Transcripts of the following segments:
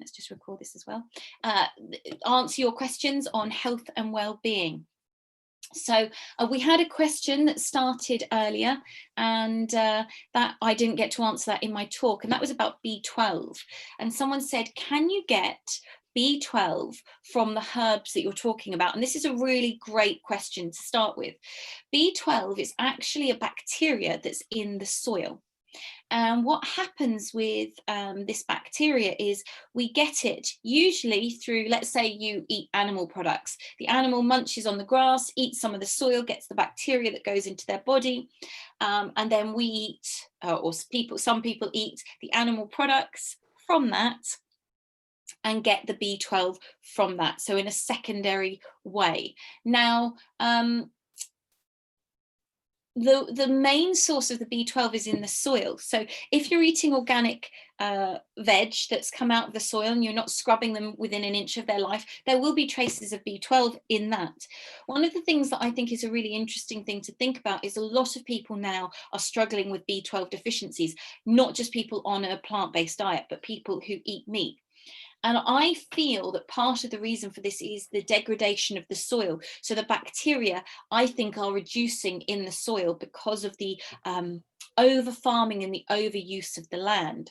let's just record this as well, answer your questions on health and well-being. So we had a question that started earlier, and that I didn't get to answer that in my talk, and that was about B12. And someone said, can you get B12 from the herbs that you're talking about? And this is a really great question to start with. B12 is actually a bacteria that's in the soil. And what happens with this bacteria is we get it usually through, let's say you eat animal products. The animal munches on the grass, eats some of the soil, gets the bacteria that goes into their body. And then we eat, or some people eat the animal products from that and get the B12 from that. So in a secondary way. Now, the main source of the B12 is in the soil. So if you're eating organic veg that's come out of the soil and you're not scrubbing them within an inch of their life, there will be traces of B12 in that. One of the things that I think is a really interesting thing to think about is a lot of people now are struggling with B12 deficiencies, not just people on a plant-based diet, but people who eat meat. And I feel that part of the reason for this is the degradation of the soil. So the bacteria, I think, are reducing in the soil because of the over farming and the overuse of the land.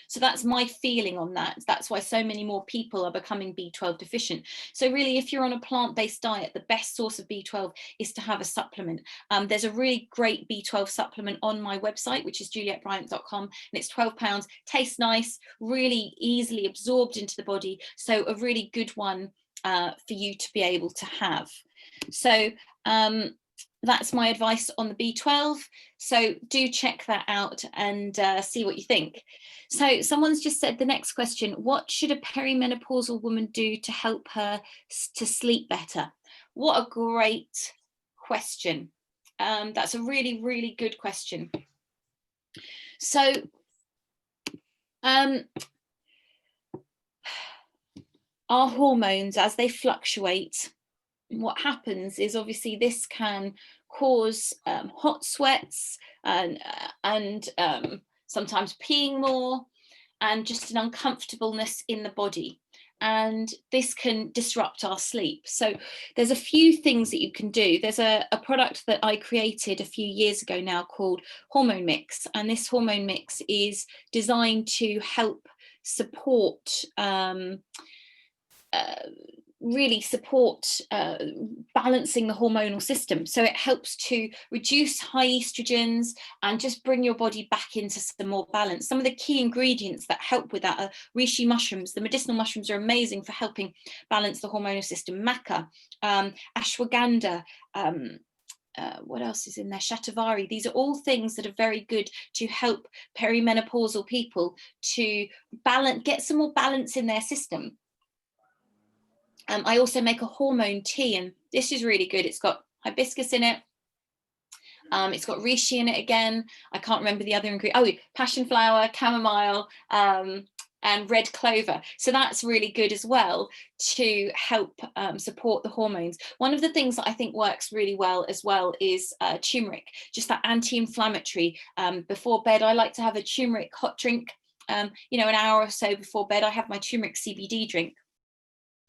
So that's my feeling on that. That's why so many more people are becoming B12 deficient. So really, if you're on a plant-based diet, the best source of B12 is to have a supplement. There's a really great B12 supplement on my website, which is juliettebryant.com, and it's £12, tastes nice, really easily absorbed into the body. So a really good one for you to be able to have. So that's my advice on the B12. So do check that out and see what you think. So someone's just said the next question, what should a perimenopausal woman do to help her to sleep better? What a great question. That's a really, really good question. So our hormones, as they fluctuate, what happens is obviously this can cause hot sweats and sometimes peeing more and just an uncomfortableness in the body. And this can disrupt our sleep. So there's a few things that you can do. There's a product that I created a few years ago now called Hormone Mix. And this hormone mix is designed to help support really support balancing the hormonal system. So it helps to reduce high estrogens and just bring your body back into some more balance. Some of the key ingredients that help with that are reishi mushrooms. The medicinal mushrooms are amazing for helping balance the hormonal system. Maca, ashwagandha, what else is in there? Shatavari. These are all things that are very good to help perimenopausal people to get some more balance in their system. I also make a hormone tea, and this is really good. It's got hibiscus in it. It's got reishi in it again. I can't remember the other ingredient. Oh, passion flower, chamomile, and red clover. So that's really good as well to help support the hormones. One of the things that I think works really well as well is turmeric, just that anti-inflammatory. Before bed, I like to have a turmeric hot drink. You know, an hour or so before bed, I have my turmeric CBD drink.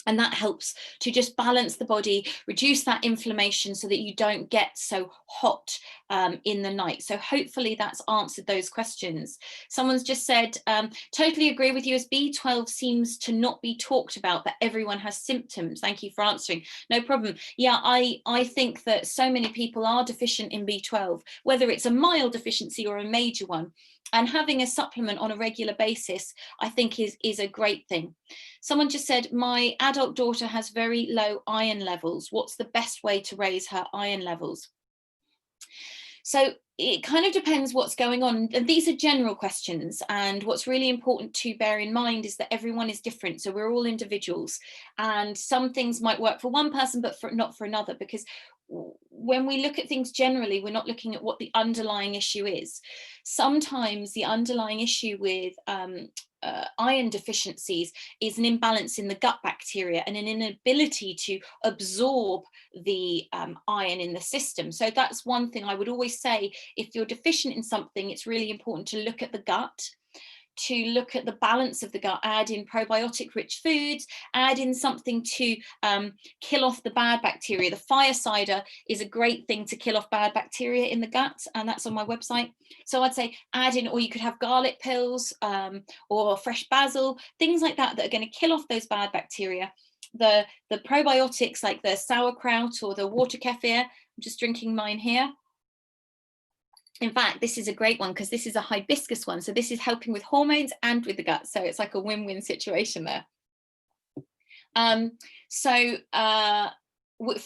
And that helps to just balance the body, reduce that inflammation so that you don't get so hot in the night. So hopefully that's answered those questions. Someone's just said, totally agree with you, as B12 seems to not be talked about, but everyone has symptoms. Thank you for answering. No problem. Yeah, I think that so many people are deficient in B12, whether it's a mild deficiency or a major one. And having a supplement on a regular basis, I think is a great thing. Someone just said, my adult daughter has very low iron levels. What's the best way to raise her iron levels? So it kind of depends what's going on. And these are general questions. And what's really important to bear in mind is that everyone is different. So we're all individuals. And some things might work for one person, but not for another, because when we look at things generally, we're not looking at what the underlying issue is. Sometimes the underlying issue with iron deficiencies is an imbalance in the gut bacteria and an inability to absorb the iron in the system. So that's one thing I would always say. If you're deficient in something, it's really important to look at the gut, to look at the balance of the gut, add in probiotic rich foods, add in something to kill off the bad bacteria. The fire cider is a great thing to kill off bad bacteria in the gut, and that's on my website. So I'd say add in, or you could have garlic pills or fresh basil, things like that that are going to kill off those bad bacteria. The probiotics like the sauerkraut or the water kefir, I'm just drinking mine here. In fact, this is a great one because this is a hibiscus one. So this is helping with hormones and with the gut. So it's like a win-win situation there. For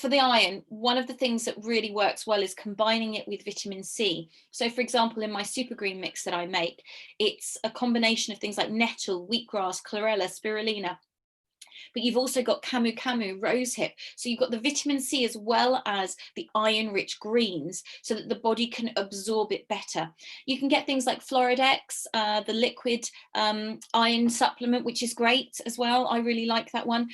the iron, one of the things that really works well is combining it with vitamin C. So for example, in my super green mix that I make, it's a combination of things like nettle, wheatgrass, chlorella, spirulina. But you've also got camu camu, rosehip. So you've got the vitamin C as well as the iron-rich greens so that the body can absorb it better. You can get things like Floridex, the liquid iron supplement, which is great as well. I really like that one.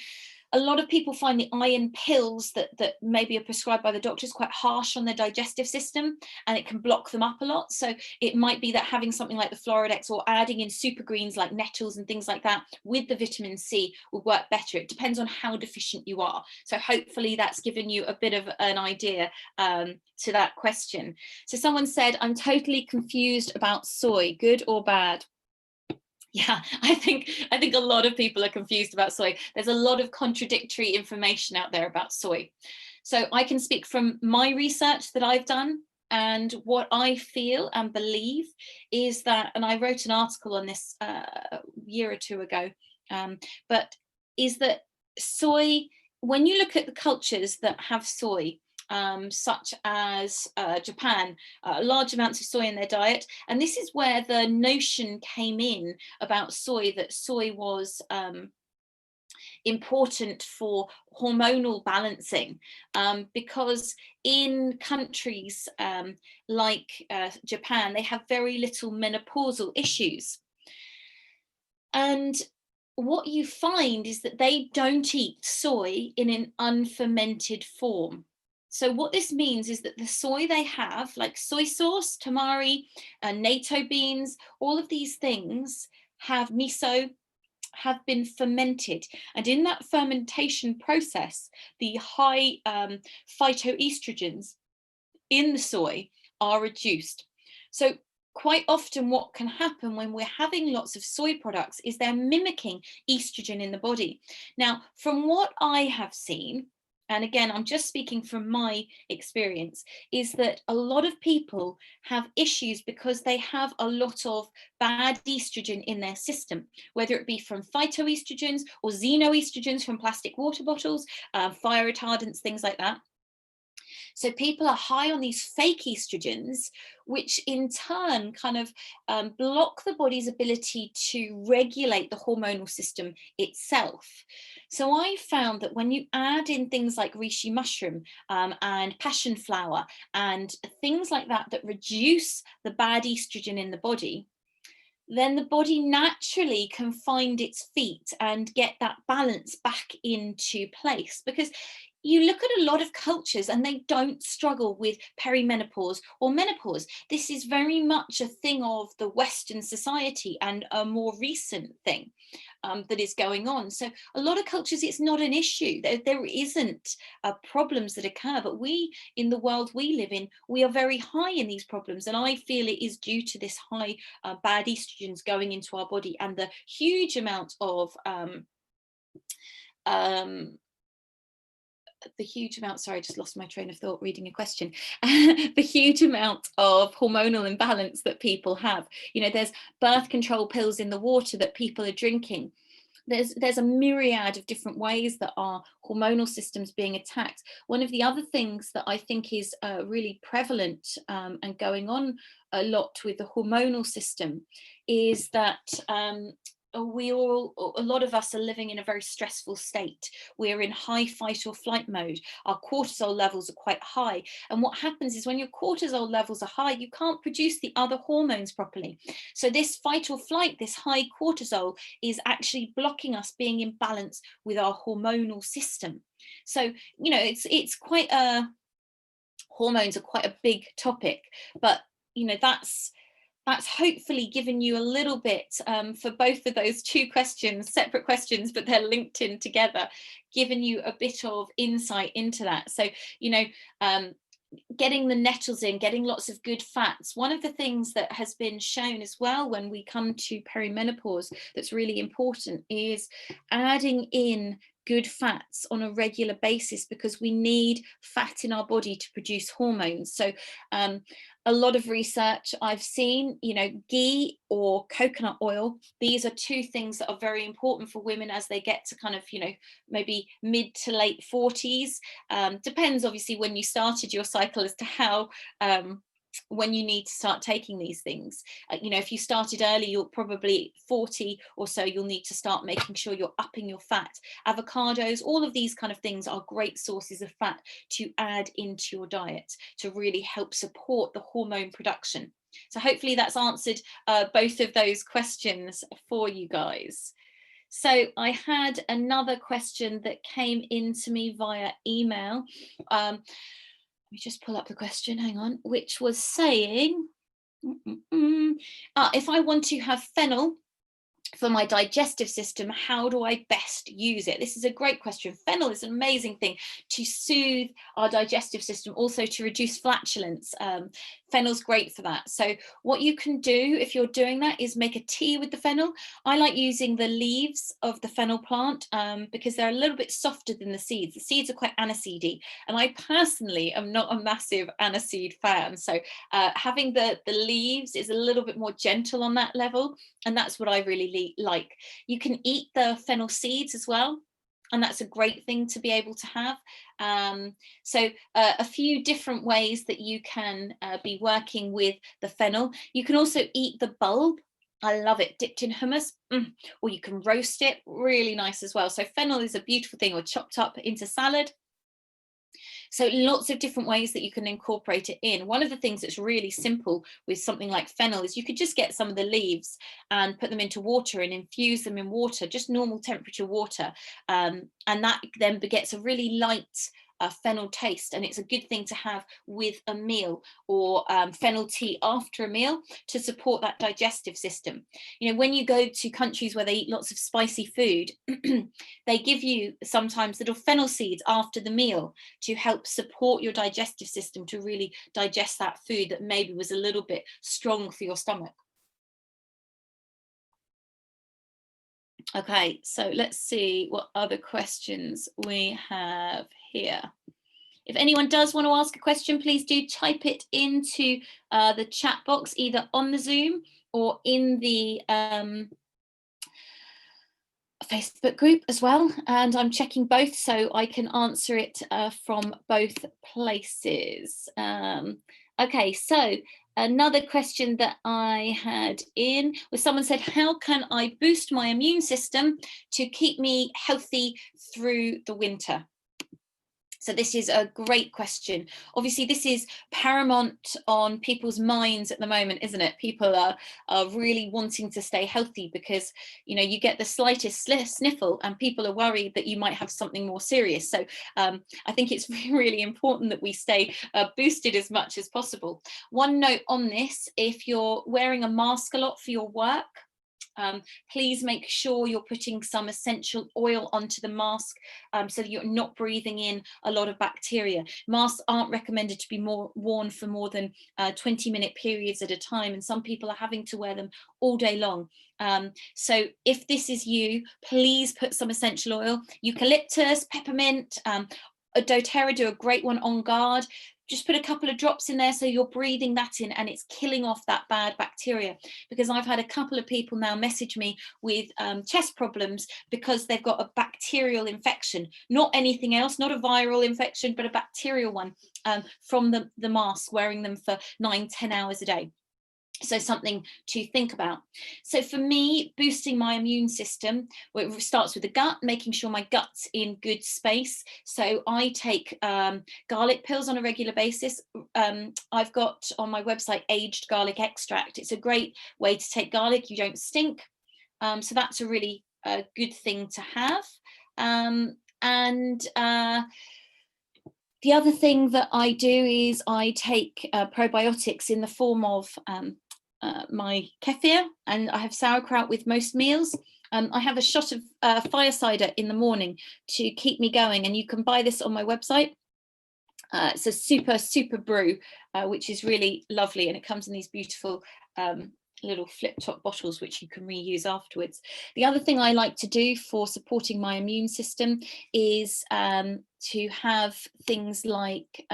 A lot of people find the iron pills that maybe are prescribed by the doctors quite harsh on their digestive system, and it can block them up a lot. So it might be that having something like the Floridex or adding in super greens like nettles and things like that with the vitamin C will work better. It depends on how deficient you are. So hopefully that's given you a bit of an idea to that question. So someone said, I'm totally confused about soy, good or bad? Yeah, I think a lot of people are confused about soy. There's a lot of contradictory information out there about soy. So I can speak from my research that I've done, and what I feel and believe is that, and I wrote an article on this a year or two ago, but is that soy, when you look at the cultures that have soy, such as Japan, large amounts of soy in their diet. And this is where the notion came in about soy, that soy was important for hormonal balancing, because in countries like Japan, they have very little menopausal issues. And what you find is that they don't eat soy in an unfermented form. So what this means is that the soy they have, like soy sauce, tamari, natto beans, all of these things have miso, have been fermented. And in that fermentation process, the high phytoestrogens in the soy are reduced. So quite often what can happen when we're having lots of soy products is they're mimicking estrogen in the body. Now, from what I have seen, and again, I'm just speaking from my experience, is that a lot of people have issues because they have a lot of bad estrogen in their system, whether it be from phytoestrogens or xenoestrogens from plastic water bottles, fire retardants, things like that. So people are high on these fake estrogens, which in turn kind of block the body's ability to regulate the hormonal system itself. So I found that when you add in things like reishi mushroom and passion flower and things like that that reduce the bad estrogen in the body, then the body naturally can find its feet and get that balance back into place. Because you look at a lot of cultures and they don't struggle with perimenopause or menopause. This is very much a thing of the Western society and a more recent thing that is going on. So a lot of cultures, it's not an issue. There isn't problems that occur, but we, in the world we live in, we are very high in these problems. And I feel it is due to this high bad estrogens going into our body and the huge amount of sorry, I just lost my train of thought reading a question. The huge amount of hormonal imbalance that people have. You know, there's birth control pills in the water that people are drinking. There's a myriad of different ways that our hormonal system's being attacked. One of the other things that I think is really prevalent and going on a lot with the hormonal system is that a lot of us are living in a very stressful state. We're in high fight or flight mode. Our cortisol levels are quite high. And what happens is when your cortisol levels are high, you can't produce the other hormones properly. So this fight or flight, this high cortisol, is actually blocking us being in balance with our hormonal system. So, you know, it's quite hormones are quite a big topic, but, you know, that's that's hopefully given you a little bit for both of those two questions, separate questions, but they're linked in together, given you a bit of insight into that. So, you know, getting the nettles in, getting lots of good fats. One of the things that has been shown as well when we come to perimenopause that's really important is adding in good fats on a regular basis, because we need fat in our body to produce hormones. So a lot of research I've seen, you know, ghee or coconut oil, these are two things that are very important for women as they get to kind of, you know, maybe mid to late 40s. Depends obviously when you started your cycle as to how when you need to start taking these things. You know, if you started early, you're probably 40 or so, you'll need to start making sure you're upping your fat. Avocados, all of these kind of things are great sources of fat to add into your diet to really help support the hormone production. So hopefully that's answered both of those questions for you guys. So I had another question that came into me via email. Let me just pull up the question, hang on, which was saying, if I want to have fennel for my digestive system, how do I best use it? This is a great question. Fennel is an amazing thing to soothe our digestive system, also to reduce flatulence. Fennel's great for that. So what you can do if you're doing that is make a tea with the fennel. I like using the leaves of the fennel plant because they're a little bit softer than the seeds. The seeds are quite aniseedy, and I personally am not a massive aniseed fan. So having the leaves is a little bit more gentle on that level, and that's what I really like. You can eat the fennel seeds as well, and that's a great thing to be able to have. So a few different ways that you can be working with the fennel. You can also eat the bulb. I love it, dipped in hummus, or you can roast it, really nice as well. So fennel is a beautiful thing, or chopped up into salad. So lots of different ways that you can incorporate it in. One of the things that's really simple with something like fennel is you could just get some of the leaves and put them into water and infuse them in water, just normal temperature water. And that then begets a really light fennel taste, and it's a good thing to have with a meal, or fennel tea after a meal to support that digestive system. You know, when you go to countries where they eat lots of spicy food, they give you sometimes little fennel seeds after the meal to help support your digestive system to really digest that food that maybe was a little bit strong for your stomach. Okay, so let's see what other questions we have here. If anyone does want to ask a question, please do type it into the chat box, either on the Zoom or in the Facebook group as well. And I'm checking both so I can answer it from both places. Okay, so another question that I had in was, someone said, how can I boost my immune system to keep me healthy through the winter? So this is a great question. Obviously, this is paramount on people's minds at the moment, isn't it? People are really wanting to stay healthy because, you know, you get the slightest sniffle and people are worried that you might have something more serious. So I think it's really important that we stay boosted as much as possible. One note on this: if you're wearing a mask a lot for your work, please make sure you're putting some essential oil onto the mask so that you're not breathing in a lot of bacteria. Masks aren't recommended to be worn for more than 20-minute periods at a time, and some people are having to wear them all day long. So if this is you, please put some essential oil. Eucalyptus, peppermint, doTERRA do a great one, On Guard. Just put a couple of drops in there so you're breathing that in and it's killing off that bad bacteria. Because I've had a couple of people now message me with chest problems because they've got a bacterial infection, not anything else, not a viral infection, but a bacterial one from the mask, wearing them for 9-10 hours a day. So something to think about. So for me, boosting my immune system, well, it starts with the gut, making sure my gut's in good space. So I take garlic pills on a regular basis. I've got on my website aged garlic extract. It's a great way to take garlic. You don't stink. So that's a really good thing to have. The other thing that I do is I take probiotics in the form of my kefir, and I have sauerkraut with most meals. I have a shot of fire cider in the morning to keep me going, and you can buy this on my website. It's a super brew, which is really lovely, and it comes in these beautiful little flip top bottles which you can reuse afterwards. The other thing I like to do for supporting my immune system is to have things like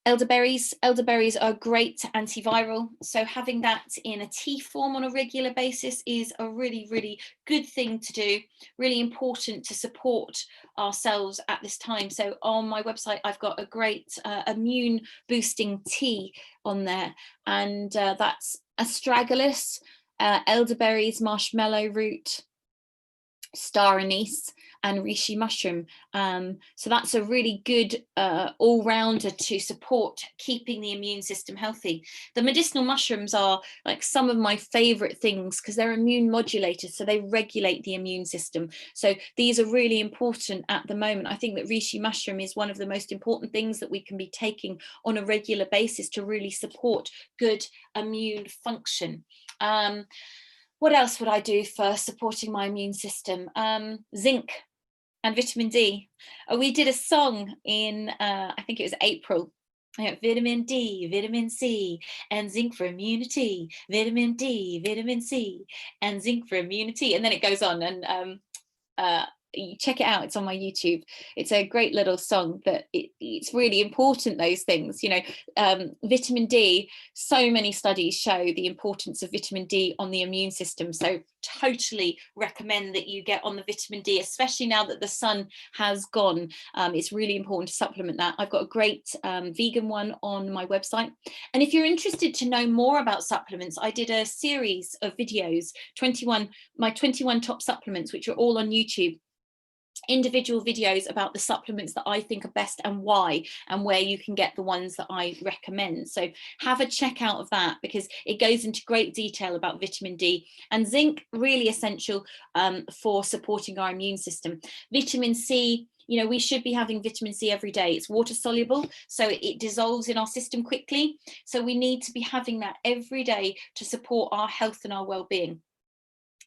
elderberries. Elderberries are great antiviral, so having that in a tea form on a regular basis is a really good thing to do, really important to support ourselves at this time. So on my website I've got a great immune boosting tea on there, and that's astragalus, elderberries, marshmallow root, star anise and reishi mushroom. So that's a really good all-rounder to support keeping the immune system healthy. The medicinal mushrooms are like some of my favorite things because they're immune modulators, so they regulate the immune system. So these are really important at the moment. I think that reishi mushroom is one of the most important things that we can be taking on a regular basis to really support good immune function. What else would I do for supporting my immune system? Zinc and vitamin D. We did a song in, I think it was April. Vitamin D, vitamin C, and zinc for immunity. Vitamin D, vitamin C, and zinc for immunity. And then it goes on, and you check it out, it's on my YouTube. It's a great little song that it's really important, those things, you know. Vitamin D, so many studies show the importance of vitamin D on the immune system, so totally recommend that you get on the vitamin D, especially now that the sun has gone. It's really important to supplement that. I've got a great vegan one on my website, and if you're interested to know more about supplements, I did a series of videos, my 21 top supplements, which are all on YouTube, individual videos about the supplements that I think are best and why, and where you can get the ones that I recommend. So have a check out of that, because it goes into great detail about vitamin D and zinc, really essential for supporting our immune system. Vitamin C, you know, we should be having vitamin C every day. It's water soluble, so it dissolves in our system quickly. So we need to be having that every day to support our health and our well-being.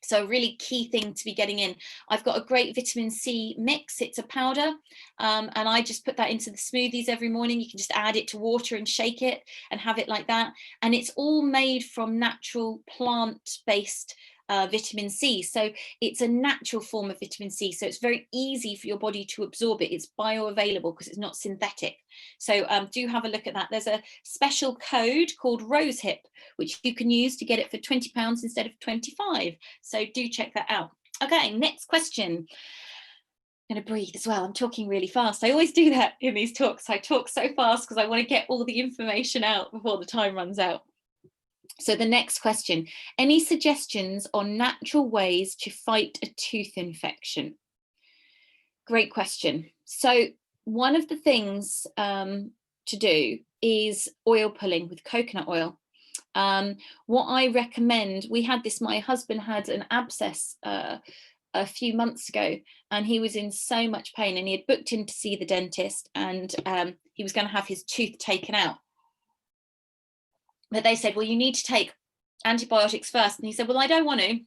So a really key thing to be getting in. I've got a great vitamin C mix. It's a powder, and I just put that into the smoothies every morning. You can just add it to water and shake it and have it like that. And it's all made from natural plant-based vitamin C. So it's a natural form of vitamin C. So it's very easy for your body to absorb it. It's bioavailable because it's not synthetic. So do have a look at that. There's a special code called Rosehip, which you can use to get it for £20 instead of 25. So do check that out. Okay, next question. I'm going to breathe as well. I'm talking really fast. I always do that in these talks. I talk so fast because I want to get all the information out before the time runs out. So the next question, any suggestions on natural ways to fight a tooth infection? Great question. So one of the things to do is oil pulling with coconut oil. What I recommend, we had this, my husband had an abscess a few months ago, and he was in so much pain, and he had booked in to see the dentist, and he was going to have his tooth taken out. But they said, well, you need to take antibiotics first. And he said, well, I don't want to.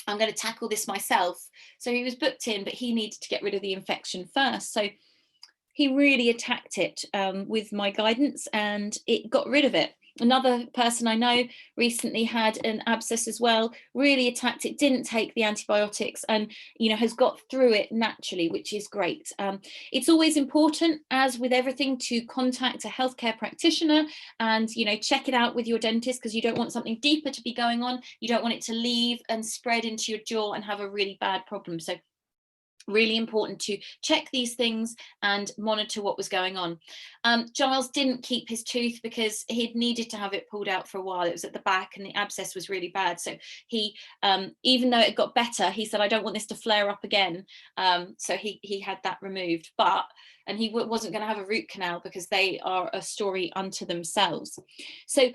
I'm going to tackle this myself. So he was booked in, but he needed to get rid of the infection first. So he really attacked it with my guidance, and it got rid of it. Another person I know recently had an abscess as well, really attacked it, didn't take the antibiotics, and, you know, has got through it naturally, which is great. It's always important, as with everything, to contact a healthcare practitioner and, you know, check it out with your dentist, because you don't want something deeper to be going on. You don't want it to leave and spread into your jaw and have a really bad problem. So really important to check these things and monitor what was going on. Giles didn't keep his tooth because he'd needed to have it pulled out for a while. It was at the back and the abscess was really bad. So he, even though it got better, he said, I don't want this to flare up again. So he had that removed, and he wasn't going to have a root canal because they are a story unto themselves. So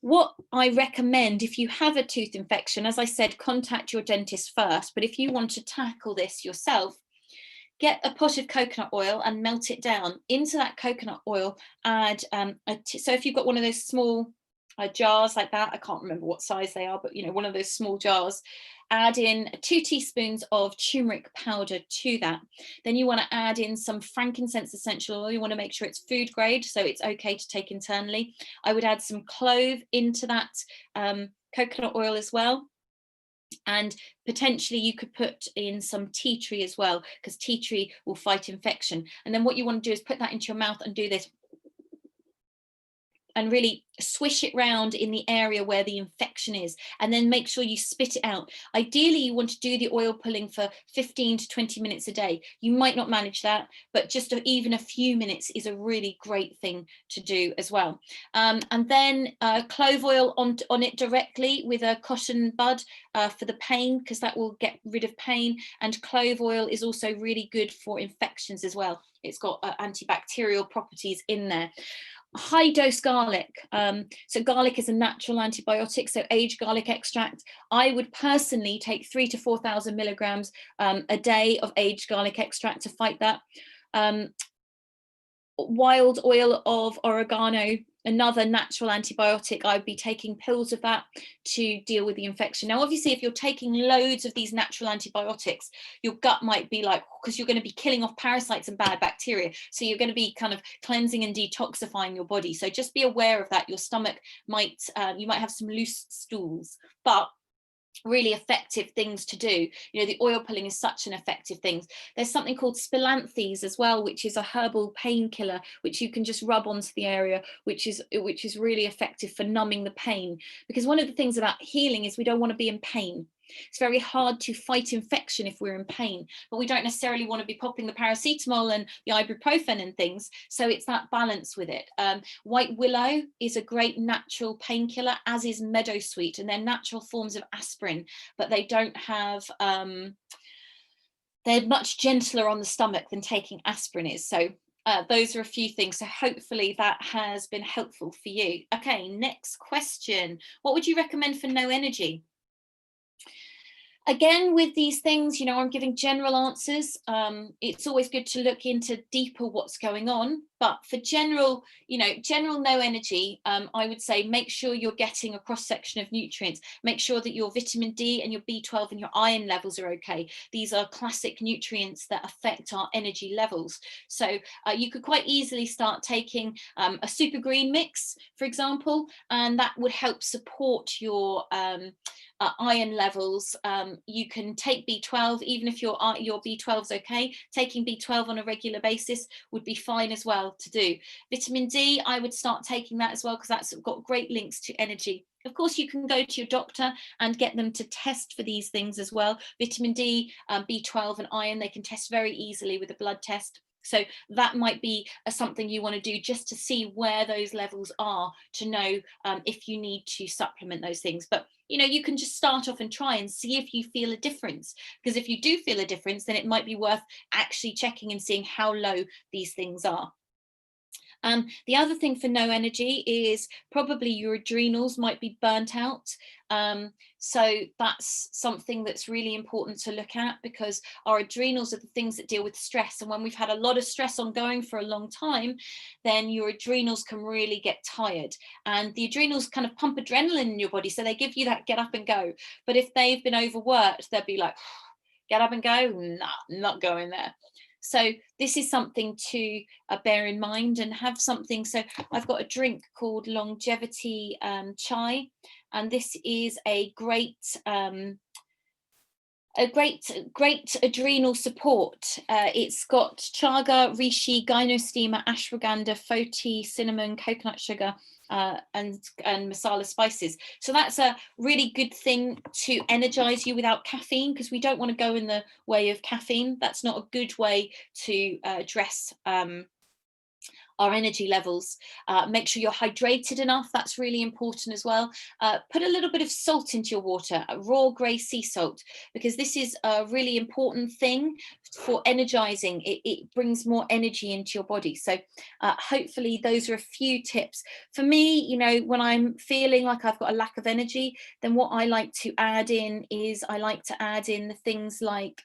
what I recommend, if you have a tooth infection, as I said, contact your dentist first. But if you want to tackle this yourself, get a pot of coconut oil and melt it down. Into that coconut oil, add so if you've got one of those small jars like that, I can't remember what size they are, but you know, one of those small jars, add in 2 teaspoons of turmeric powder to that. Then you want to add in some frankincense essential oil. You want to make sure it's food grade, so it's okay to take internally. I would add some clove into that coconut oil as well. And potentially you could put in some tea tree as well, because tea tree will fight infection. And then what you want to do is put that into your mouth and do this, and really swish it round in the area where the infection is, and then make sure you spit it out. Ideally, you want to do the oil pulling for 15 to 20 minutes a day. You might not manage that, but just even a few minutes is a really great thing to do as well. And then clove oil on it directly with a cotton bud for the pain, because that will get rid of pain. And clove oil is also really good for infections as well. It's got antibacterial properties in there. High dose garlic. So garlic is a natural antibiotic, so aged garlic extract. I would personally take 3,000 to 4,000 milligrams a day of aged garlic extract to fight that. Wild oil of oregano, another natural antibiotic. I'd be taking pills of that to deal with the infection. Now, obviously, if you're taking loads of these natural antibiotics, your gut might be like, because you're going to be killing off parasites and bad bacteria. So you're going to be kind of cleansing and detoxifying your body. So just be aware of that. Your stomach might, you might have some loose stools, but really effective things to do. You know, the oil pulling is such an effective thing. There's something called spilanthes as well, which is a herbal painkiller, which you can just rub onto the area, which is really effective for numbing the pain. Because one of the things about healing is we don't want to be in pain. It's very hard to fight infection if we're in pain, but we don't necessarily want to be popping the paracetamol and the ibuprofen and things. So it's that balance with it. White willow is a great natural painkiller, as is meadowsweet, and they're natural forms of aspirin, but they don't have, they're much gentler on the stomach than taking aspirin is. So those are a few things. So hopefully that has been helpful for you. Okay, next question. What would you recommend for no energy? Again, with these things, you know, I'm giving general answers. It's always good to look into deeper what's going on. But for general, you know, general no energy, I would say make sure you're getting a cross section of nutrients. Make sure that your vitamin D and your B12 and your iron levels are okay. These are classic nutrients that affect our energy levels. So you could quite easily start taking a super green mix, for example, and that would help support your iron levels. You can take B12, even if your B12 is okay. Taking B12 on a regular basis would be fine as well to do. Vitamin D, I would start taking that as well, because that's got great links to energy. Of course, you can go to your doctor and get them to test for these things as well. Vitamin D, B12 and iron, they can test very easily with a blood test. So that might be something you want to do, just to see where those levels are, to know if you need to supplement those things. But you know, you can just start off and try and see if you feel a difference, because if you do feel a difference, then it might be worth actually checking and seeing how low these things are. The other thing for no energy is probably your adrenals might be burnt out. So that's something that's really important to look at, because our adrenals are the things that deal with stress. And when we've had a lot of stress ongoing for a long time, then your adrenals can really get tired. And the adrenals kind of pump adrenaline in your body. So they give you that get up and go. But if they've been overworked, they'll be like, get up and go. Nah, not going there. So this is something to bear in mind and have something. So I've got a drink called longevity chai, and this is a great adrenal support. It's got chaga, reishi, gynostemma, ashwagandha, foti, cinnamon, coconut sugar, and masala spices. So that's a really good thing to energize you without caffeine, because we don't want to go in the way of caffeine. That's not a good way to address our energy levels. Make sure you're hydrated enough. That's really important as well. Put a little bit of salt into your water, raw grey sea salt, because this is a really important thing for energizing. It brings more energy into your body. So hopefully those are a few tips. For me, you know, when I'm feeling like I've got a lack of energy, then what I like to add in is I like to add in the things like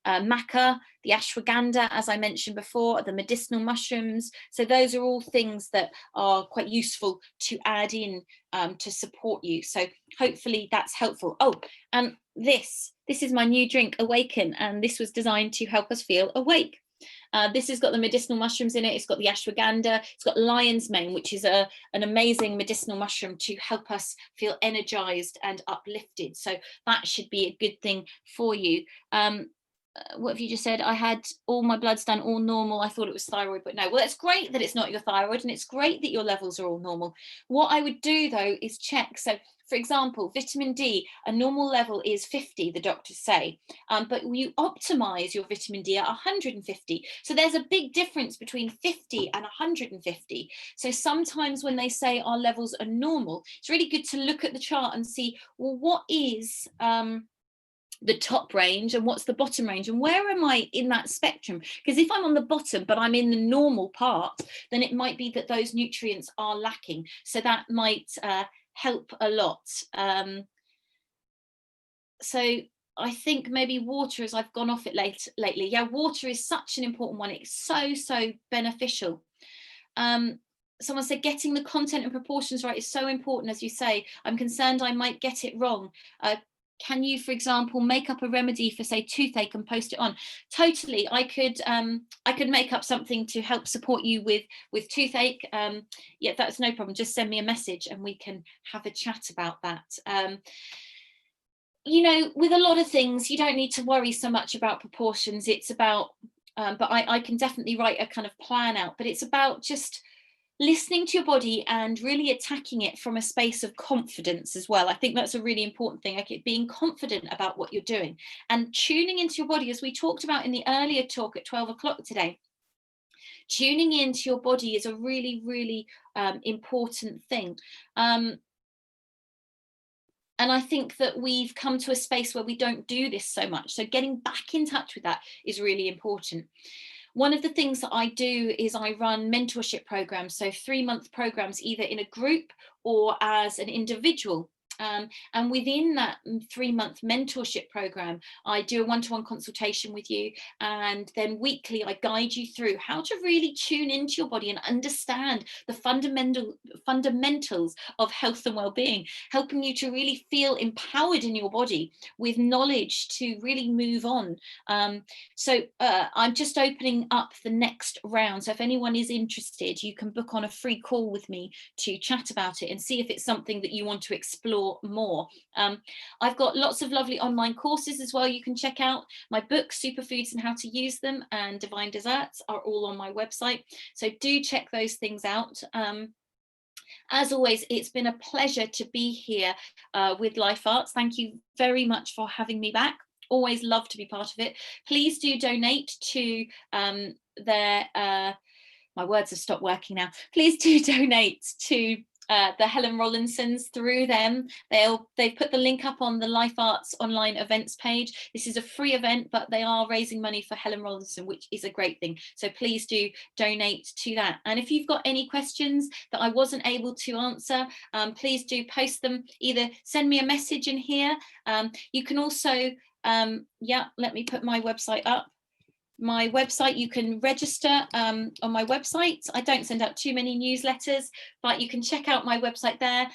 maca, the ashwagandha, as I mentioned before, the medicinal mushrooms. So those are all things that are quite useful to add in to support you. So hopefully that's helpful. Oh, and this is my new drink, Awaken, and this was designed to help us feel awake. This has got the medicinal mushrooms in it. It's got the ashwagandha. It's got lion's mane, which is an amazing medicinal mushroom to help us feel energized and uplifted. So that should be a good thing for you. What have you just said? I had all my bloods done, all normal. I thought it was thyroid, but no. Well, it's great that it's not your thyroid, and it's great that your levels are all normal. What I would do though is check. So for example, vitamin D, a normal level is 50, the doctors say, but you optimize your vitamin D at 150. So there's a big difference between 50 and 150. So sometimes when they say our levels are normal, it's really good to look at the chart and see, well, what is the top range and what's the bottom range, and where am I in that spectrum? Because if I'm on the bottom but I'm in the normal part, then it might be that those nutrients are lacking. So that might help a lot. So I think maybe water, as I've gone off it lately. Yeah, water is such an important one. It's so beneficial. Someone said getting the content and proportions right is so important, as you say. I'm concerned I might get it wrong. Can you, for example, make up a remedy for, say, toothache and post it on? Totally, I could make up something to help support you with toothache. Yeah, that's no problem. Just send me a message and we can have a chat about that. You know, with a lot of things, you don't need to worry so much about proportions. It's about, but I can definitely write a kind of plan out, but it's about just listening to your body and really attacking it from a space of confidence as well. I think that's a really important thing, like being confident about what you're doing and tuning into your body, as we talked about in the earlier talk at 12 o'clock today. Tuning into your body is a really important thing. And I think that we've come to a space where we don't do this so much. So getting back in touch with that is really important. One of the things that I do is I run mentorship programs, so 3-month programs, either in a group or as an individual. And within that 3-month mentorship program, I do a one-to-one consultation with you, and then weekly I guide you through how to really tune into your body and understand the fundamentals of health and well-being, helping you to really feel empowered in your body with knowledge to really move on. So I'm just opening up the next round. So if anyone is interested, you can book on a free call with me to chat about it and see if it's something that you want to explore more. I've got lots of lovely online courses as well you can check out. My books, Superfoods and How to Use Them, and Divine Desserts, are all on my website. So do check those things out. As always, it's been a pleasure to be here with Life Arts. Thank you very much for having me back. Always love to be part of it. Please do donate to their, my words have stopped working now. Please do donate to the Helen Rollinsons through them. They've put the link up on the Life Arts online events page. This is a free event, but they are raising money for Helen Rollinson, which is a great thing. So please do donate to that. And if you've got any questions that I wasn't able to answer, please do post them. Either send me a message in here. You can also, yeah, let me put my website up. My website, you can register on my website. I don't send out too many newsletters, but you can check out my website there.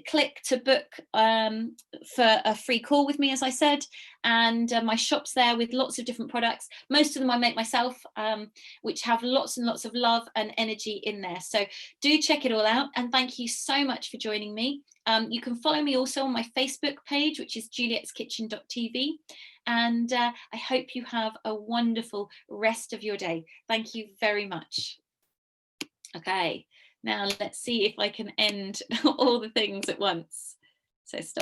Click to book for a free call with me, as I said, and my shop's there with lots of different products. Most of them I make myself, which have lots and lots of love and energy in there. So do check it all out, and thank you so much for joining me. You can follow me also on my Facebook page, which is julietskitchen.tv. And I hope you have a wonderful rest of your day. Thank you very much. Okay, now let's see if I can end all the things at once. So stop.